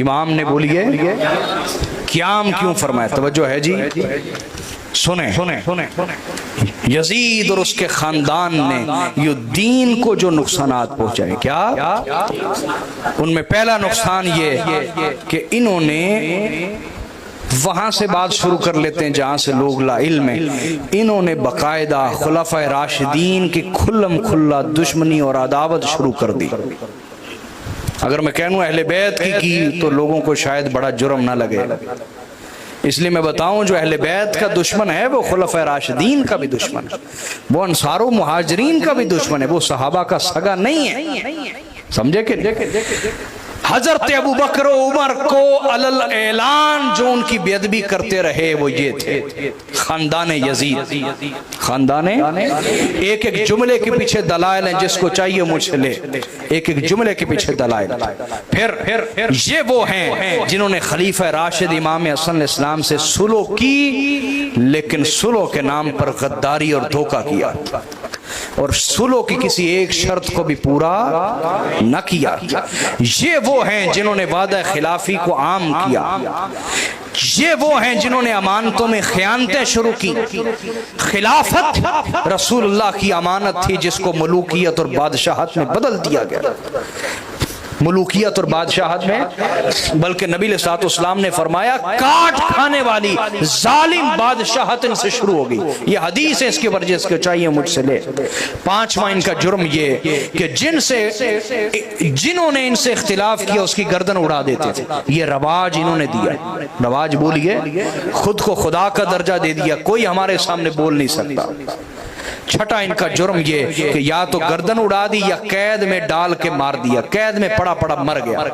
امام نے بولیے قیام کیوں فرمایا؟ توجہ ہے جی، سنیں یزید اور اس کے خاندان نے یہ دین کو جو نقصانات پہنچائے، کیا ان میں پہلا نقصان یہ کہ انہوں نے وہاں سے بات شروع کر لیتے ہیں جہاں سے لوگ لا علم ہیں، انہوں نے باقاعدہ خلفائے راشدین کی کھلم کھلا دشمنی اور عداوت شروع کر دی۔ اگر میں کہوں اہل بیت کی تو لوگوں کو شاید بڑا جرم نہ لگے، اس لیے میں بتاؤں جو اہل بیت کا دشمن ہے وہ خلفائے راشدین کا بھی دشمن ہے، وہ انصار و مہاجرین کا بھی دشمن ہے، وہ صحابہ کا سگا نہیں ہے، سمجھے کہ حضرت ابو بکر و عمر کو علل اعلان جو ان کی بے ادبی کرتے رہے وہ یہ تھے خاندان یزید، خاندان ایک ایک جملے کے پیچھے دلائل ہیں، جس کو چاہیے مجھ سے لے، ایک ایک جملے کے پیچھے دلائل۔ پھر یہ وہ ہیں جنہوں نے خلیفہ راشد امام حسن علیہ السلام سے صلح کی، لیکن صلح کے نام پر غداری اور دھوکہ کیا، اور صلح کی کسی ایک شرط کو بھی پورا نہ کیا۔ یہ وہ ہیں جنہوں نے وعدہ خلافی کو عام کیا، یہ وہ ہیں جنہوں نے امانتوں میں خیانتیں شروع کی۔ خلافت رسول اللہ کی امانت تھی جس کو ملوکیت اور بادشاہت میں بدل دیا گیا، ملوکیت اور بادشاہت میں، بلکہ نبی علیہ الصلوۃ والسلام نے فرمایا کاٹ کھانے والی ظالم بادشاہت ان سے شروع ہو گئی۔ یہ حدیث ہے، اس کی ورجہ اس کو چاہیے مجھ سے لے۔ پانچواں ان کا جرم یہ کہ جنہوں نے ان سے اختلاف کیا اس کی گردن اڑا دیتے تھے، یہ رواج انہوں نے دیا، رواج بولیے، خود کو خدا کا درجہ دے دیا، کوئی ہمارے سامنے بول نہیں سکتا۔ چھٹا ان کا جرم یہ کہ یا تو گردن اڑا دی یا قید میں ڈال کے مار دیا، قید میں پڑا پڑا مر گیا،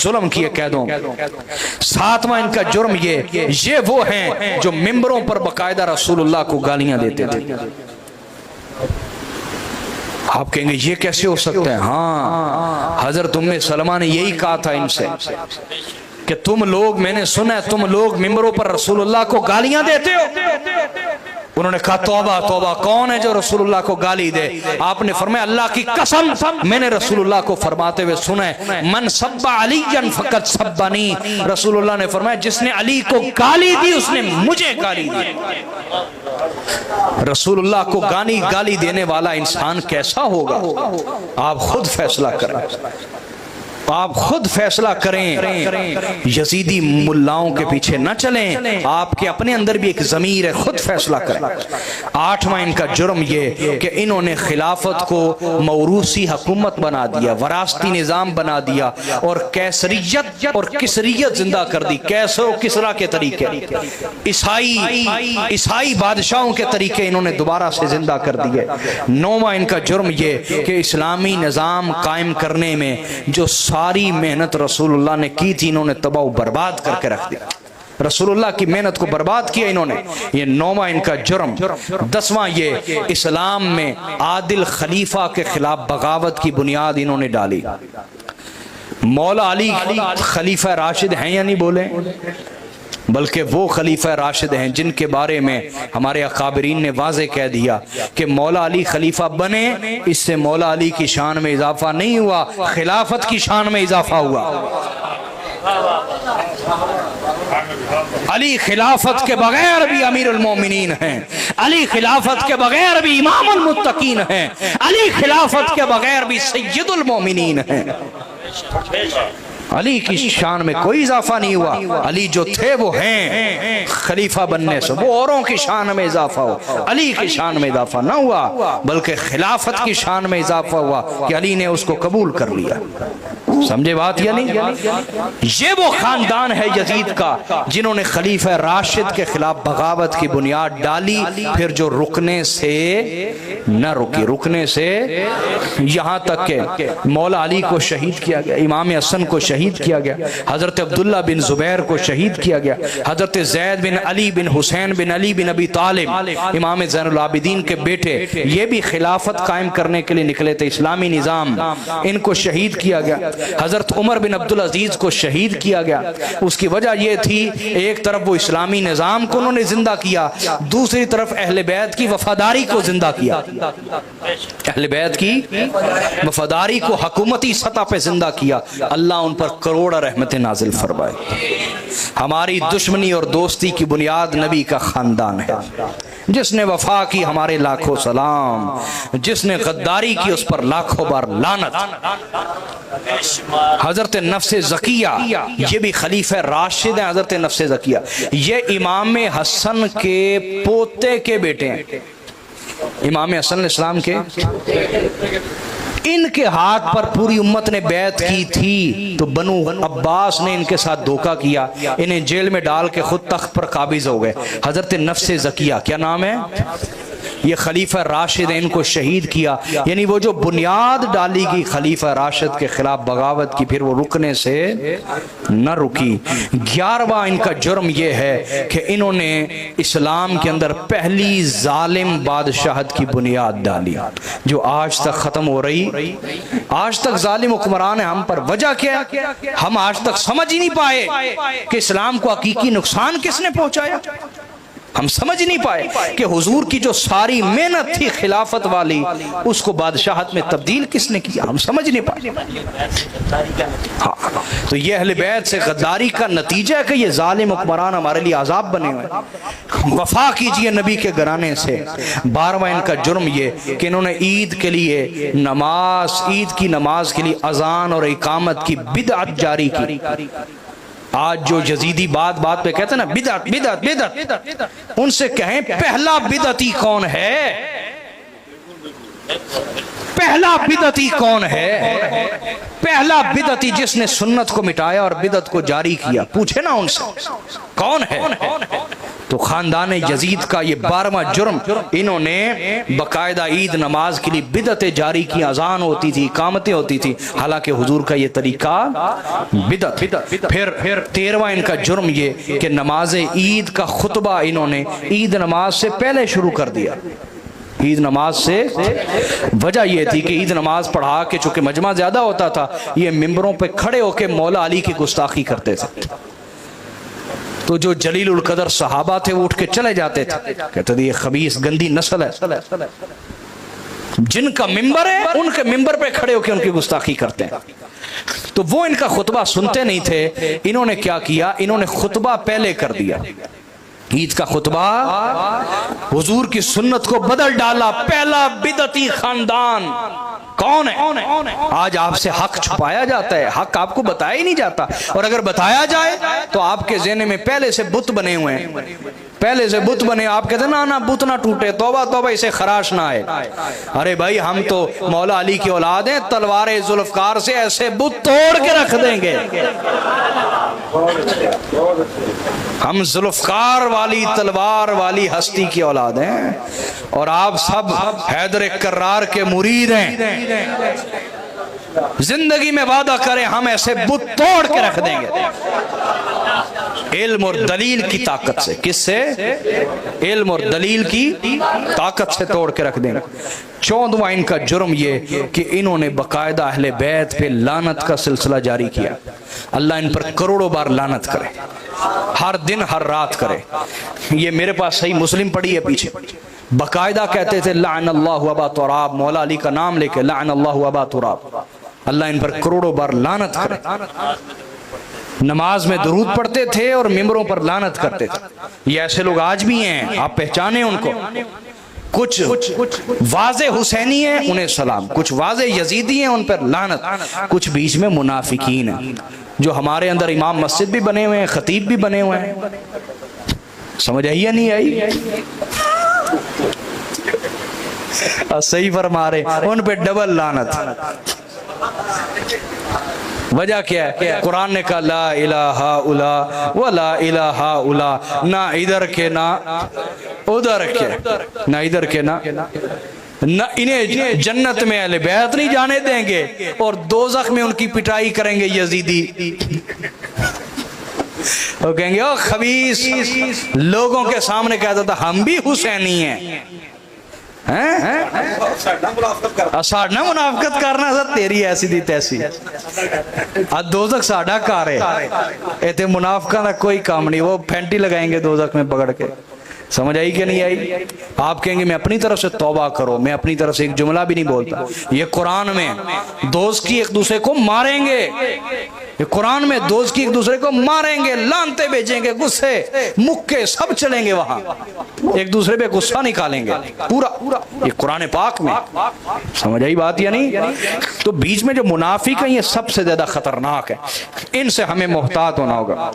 ظلم کیے قیدوں۔ ساتواں ان کا جرم یہ وہ ہیں جو ممبروں پر باقاعدہ رسول اللہ کو گالیاں دیتے تھے۔ آپ کہیں گے یہ کیسے ہو سکتا ہے؟ ہاں، حضرت ام سلمہ نے یہی کہا تھا ان سے کہ تم لوگ، میں نے سنا ہے تم لوگ ممبروں پر رسول اللہ کو گالیاں دیتے ہو۔ انہوں نے کہا توبہ توبہ، کون ہے جو رسول اللہ کو گالی دے؟ آپ نے فرمایا اللہ کی قسم میں نے رسول اللہ کو فرماتے ہوئے سنا ہے من سب علی فقط سبنی، رسول اللہ نے فرمایا جس نے علی کو گالی دی اس نے مجھے گالی دی۔ رسول اللہ کو گالی دینے والا انسان کیسا ہوگا؟ آپ خود فیصلہ کریں، آپ خود فیصلہ کریں، یزیدی ملاؤں کے پیچھے نہ چلیں، آپ کے اپنے اندر بھی ایک ضمیر ہے، خود فیصلہ کریں۔ آٹھواں ان کا جرم یہ کہ انہوں نے خلافت کو موروثی حکومت بنا دیا، وراثتی نظام بنا دیا، اور کیسریت اور کسریت زندہ کر دی، کیسر و کسرا کے طریقے، عیسائی بادشاہوں کے طریقے انہوں نے دوبارہ سے زندہ کر دیے۔ نوواں ان کا جرم یہ کہ اسلامی نظام قائم کرنے میں جو ساری محنت رسول اللہ نے کی تھی انہوں نے تباہ و برباد کر کے رکھ دیا، رسول اللہ کی محنت کو برباد کیا انہوں نے۔ یہ نوواں ان کا جرم۔ دسواں یہ اسلام میں عادل خلیفہ کے خلاف بغاوت کی بنیاد انہوں نے ڈالی۔ مولا علی خلیفہ راشد ہیں یا نہیں بولے؟ بلکہ وہ خلیفہ راشد ہیں جن کے بارے میں ہمارے اکابرین نے واضح کہہ دیا کہ مولا علی خلیفہ بنے، اس سے مولا علی کی شان میں اضافہ نہیں ہوا، خلافت کی شان میں اضافہ ہوا۔ علی خلافت کے بغیر بھی امیر المومنین ہیں، علی خلافت کے بغیر بھی امام المتقین ہیں، علی خلافت کے بغیر بھی سید المومنین ہیں۔ علی کی شان میں کوئی اضافہ نہیں ہوا، علی جو تھے وہ ہیں، خلیفہ بننے سے وہ اوروں کی شان میں اضافہ ہو، علی کی شان میں اضافہ نہ ہوا بلکہ خلافت کی شان میں اضافہ ہوا کہ علی نے اس کو قبول کر لیا۔ سمجھے بات یا نہیں؟ یہ وہ خاندان ہے یزید کا جنہوں نے خلیفہ راشد کے خلاف بغاوت کی بنیاد ڈالی، پھر جو رکنے سے نہ رکی، رکنے سے یہاں تک کہ مولا علی کو شہید کیا گیا، امام حسن کو شہید کیا گیا، حضرت عبداللہ بن زبیر کو شہید کیا گیا، حضرت زید بن علی بن حسین بن علی بن ابی طالب امام زین العابدین کے بیٹے، یہ بھی خلافت قائم کرنے کے لیے نکلے تھے، اسلامی نظام، ان کو شہید کیا گیا۔ حضرت عمر بن عبدالعزیز کو شہید کیا گیا. اس کی وجہ یہ تھی ایک طرف وہ اسلامی نظام کو انہوں نے زندہ کیا, دوسری طرف اہل بیت کی وفاداری کو زندہ کیا. اہل بیت کی وفاداری کو حکومتی سطح پہ زندہ کیا. اللہ ان پر کروڑ رحمتیں نازل فرمائے. ہماری دشمنی اور دوستی کی بنیاد نبی کا خاندان ہے. جس نے وفا کی ہمارے لاکھوں سلام, جس نے غداری کی اس پر لاکھوں بار لعنت. حضرت نفس زکیہ یہ بھی خلیفہ راشد ہیں. حضرت نفس زکیہ یہ امام حسن کے پوتے کے بیٹے ہیں. امام حسن علیہ السلام کے ان کے ہاتھ پر پوری امت نے بیعت کی تھی, تو بنو عباس نے ان کے ساتھ دھوکہ کیا, انہیں جیل میں ڈال کے خود تخت پر قابض ہو گئے. حضرت نفس زکیہ کیا نام ہے, یہ خلیفہ راشد ہیں, ان کو شہید کیا. یعنی وہ جو بنیاد ڈالی گئی خلیفہ راشد کے خلاف بغاوت کی, پھر وہ رکنے سے نہ رکی. 11واں ان کا جرم یہ ہے کہ انہوں نے اسلام کے اندر پہلی ظالم بادشاہت کی بنیاد ڈالی جو آج تک ختم ہو رہی. آج تک ظالم حکمران ہیں ہم پر. وجہ کیا ہے, ہم آج تک سمجھ ہی نہیں پائے کہ اسلام کو حقیقی نقصان کس نے پہنچایا. ہم سمجھ نہیں پائے کہ حضور کی جو ساری محنت تھی خلافت والی اس کو بادشاہت میں تبدیل کس نے کیا. ہم سمجھ نہیں پائے. تو یہ اہل بیت سے غداری کا نتیجہ ہے کہ یہ ظالم حکمران ہمارے لیے عذاب بنے ہوئے. وفا کیجئے نبی کے گھرانے سے. 12واں ان کا جرم یہ کہ انہوں نے عید کے لیے نماز, عید کی نماز کے لیے اذان اور اقامت کی بدعت جاری کی. آج جو یزیدی بات پہ کہتے ہیں نا بدعت بدعت بدعت, ان سے کہیں پہلا بدعتی کون ہے, پہلا بدعتی کون ہے, پہلا بدعتی جس نے سنت کو مٹایا اور بدعت کو جاری کیا. پوچھے نا ان سے کون ہے. تو خاندان یزید کا یہ 12واں جرم, انہوں نے باقاعدہ عید نماز کے لیے بدعتیں جاری کی. اذان ہوتی تھی, اقامتیں ہوتی تھی, حالانکہ حضور کا یہ طریقہ بدعت. پھر 13واں ان کا جرم یہ کہ نماز عید کا خطبہ انہوں نے عید نماز سے پہلے شروع کر دیا. عید نماز سے وجہ یہ تھی کہ عید نماز پڑھا کے چونکہ مجمع زیادہ ہوتا تھا, یہ ممبروں پہ کھڑے ہو کے مولا علی کی گستاخی کرتے تھے. تو جو جلیل القدر صحابہ تھے وہ اٹھ کے چلے جاتے تھے, کہتے تھے یہ خبیث گندی نسل ہے, جن کا ممبر ہے ان کے ممبر پہ کھڑے ہو کے ان کی گستاخی کرتے ہیں. تو وہ ان کا خطبہ سنتے نہیں تھے. انہوں نے کیا کیا, انہوں نے خطبہ پہلے کر دیا. عید کا خطبہ حضور کی سنت کو بدل ڈالا. پہلا بدعتی خاندان کون ہے. آج آپ سے حق چھپایا جاتا ہے, حق آپ کو بتایا ہی نہیں جاتا, اور اگر بتایا جائے تو آپ کے ذہن میں پہلے سے بت بنے ہوئے ہیں, پہلے سے بت بنے. آپ کہتے ہیں نا بت نہ ٹوٹے, توبہ توبہ اسے خراش نہ آئے. ارے بھائی ہم تو مولا علی کی اولاد ہیں, تلوار ذوالفقار سے ایسے بت توڑ کے رکھ دیں گے. ہم ذوالفقار والی تلوار والی ہستی کی اولاد ہیں, اور آپ سب حیدر کرار کے مرید ہیں. زندگی میں وعدہ کریں ہم ایسے بت توڑ کے رکھ دیں گے. علم اور دلیل کی طاقت سے. کس سے؟ علم اور دلیل کی طاقت سے توڑ کے رکھ دیں گے. 14واں ان کا جرم یہ کہ انہوں نے باقاعدہ اہل بیت پہ لعنت کا سلسلہ جاری کیا. اللہ ان پر کروڑوں بار لعنت کرے, ہر دن ہر رات کرے. یہ میرے پاس صحیح مسلم پڑھی ہے پیچھے, باقاعدہ کہتے تھے لعن اللہ ابا تراب, مولا علی کا نام لے کے لعن اللہ ابا تراب. اللہ ان پر کروڑوں بار لعنت کرے. نماز میں درود پڑھتے تھے اور ممبروں پر لعنت کرتے تھے. یہ ایسے لوگ آج بھی ہیں, آپ پہچانے ان کو. کچھ واضح حسینی ہیں انہیں سلام, کچھ واضح یزیدی ہیں ان پر لعنت, کچھ بیچ میں منافقین ہیں جو ہمارے اندر امام مسجد بھی بنے ہوئے ہیں, خطیب بھی بنے ہوئے ہیں. سمجھ آئی یا نہیں آئی؟ صحیح فرما رہے, ان پہ ڈبل لعنت. وجہ کیا ہے؟ قرآن نے کہا لا الہ الا ولا الہ الا, نہ ادھر کے نہ ادھر کے, نہ ادھر کے نہ انہیں جنت میں اہل بیت نہیں جانے دیں گے, اور دوزخ میں ان کی پٹائی کریں گے یزیدی. وہ کہیں گے او خبیث, لوگوں کے سامنے کہتا تھا ہم بھی حسینی ہیں. ساڈا منافقت کرنا سر تیری ایسی دی تیسی دوزخ ساڈا گھر ہے ایتھے منافقاں دا کوئی کام نہیں وہ پھینٹی لگائیں گے دوزخ میں پکڑ کے سمجھ آئی کہ نہیں آئی آپ کہیں گے میں اپنی طرف سے توبہ کرو میں اپنی طرف سے ایک جملہ بھی نہیں بولتا یہ قرآن میں دوست کی ایک دوسرے کو ماریں گے یہ قرآن میں دوست کی ایک دوسرے کو ماریں گے لانتے بھیجیں گے غصے مکے سب چلیں گے وہاں ایک دوسرے پہ غصہ نکالیں گے پورا یہ قرآن پاک میں سمجھ آئی بات یا نہیں تو بیچ میں جو منافق ہیں یہ سب سے زیادہ خطرناک ہے ان سے ہمیں محتاط ہونا ہوگا